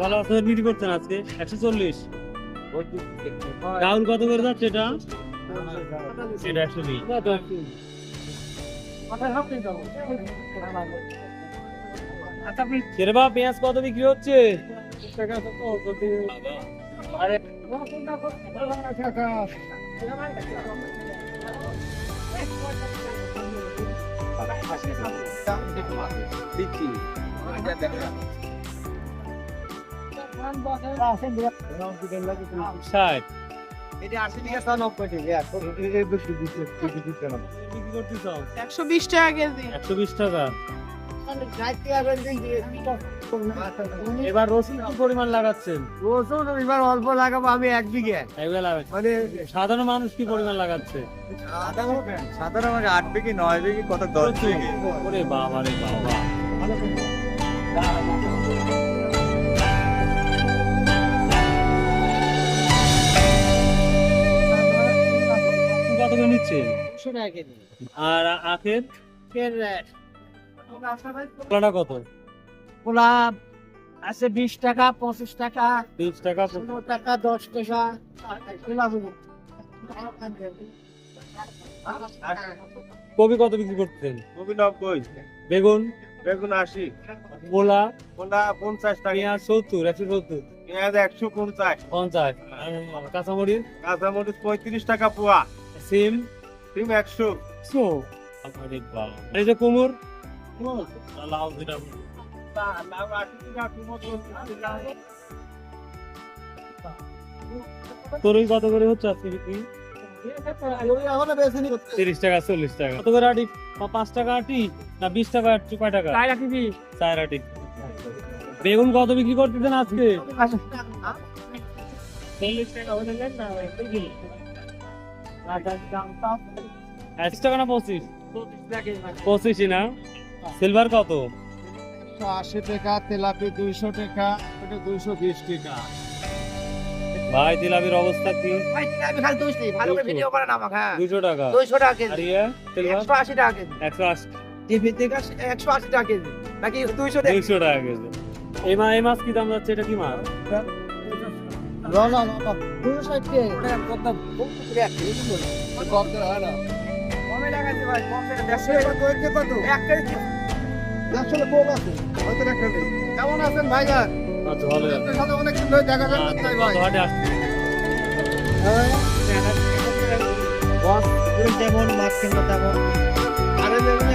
ভালো আপনাদের বিক্রি করছেন আজকে 140। রাহুল কত করে যাচ্ছে এটা? এটা 120। শেরবা পেঁয়াজ কত বিক্রি হচ্ছে? ষাট। এটা 80 টাকা 90 টাকা। 120 টাকা কেজি। 120 টাকা। এবার রসুন কি পরিমাণ লাগাচ্ছেন? রসুন এবার অল্প লাগাবো আমি 1 বিঘে। এগুলা লাগাচ্ছেন। মানে সাধারণ মানুষ কি পরিমাণ লাগাচ্ছে? সাধারণ 8 বিঘে 9 বিঘে কত 10 বিঘে। ওরে বাবা রে বাবা। কত করে নিচ্ছে? 100 টাকা কেজি। আর আখের ফের কলাটা কত? পোলা আছে 20 টাকা 25 টাকা 30 টাকা। 15 টাকা 10 টাকা পোলা বুঝি। কবি কত বিক্রি করতেন? কবি 90, বেগুন? বেগুন 80, মূলা? কোনটা 50 টাকা, পেঁয়াজ 70, 170, পেঁয়াজ 150, 50। কাঁচামরিচ? কাঁচামরিচ 35 টাকা পোয়া, সিম? সিম 100। আরে বাবা। এই যে কুমড়? লাউ যেটা। লাউ 80 টাকা, কুমড়ো 40 টাকা। তরুই কত করে হচ্ছে আজকে বিক্রি? 30 টাকা 40 টাকা। কত করে আটি? 5 টাকা আটি না 20 টাকা আটি? কয় টাকা? 4 আটি। বেগুন কত বিক্রি করতেছেন আজকে? 80 টাকা না 25? 25 না। সিলভার কত? 180 টাকা, তেলাপি 200 টাকা, এটা 220 টাকা। ভাই জিলাপির অবস্থা কি? ভাই আমি খালি 200 ভালো করে ভিডিও করে না আমাকে। হ্যাঁ 200 টাকা। 200 টাকা কেজি। আর ইয়া সিলভার 180 টাকা কেজি। 180। টিভি থেকে 180 টাকা কেজি। নাকি 200 টাকা? 200 টাকা কেজি। এই মাছ কি দাম যাচ্ছে? এটা কি মাছ? না 260 টাকা। কত কমে লাগাইছে ভাই কমে 150 টাকা কত? 1 কেজি 100 কম আছে। হয়তো একটা নেই। কেমন আছেন ভাইজান? আচ্ছা ভালো। আপনার সাথে অনেক দিন ধরে দেখা যাচ্ছে না ভাই। কত হাটে আসছে? বস যেমন মাছ কিনবো তেমন আরে যেমনি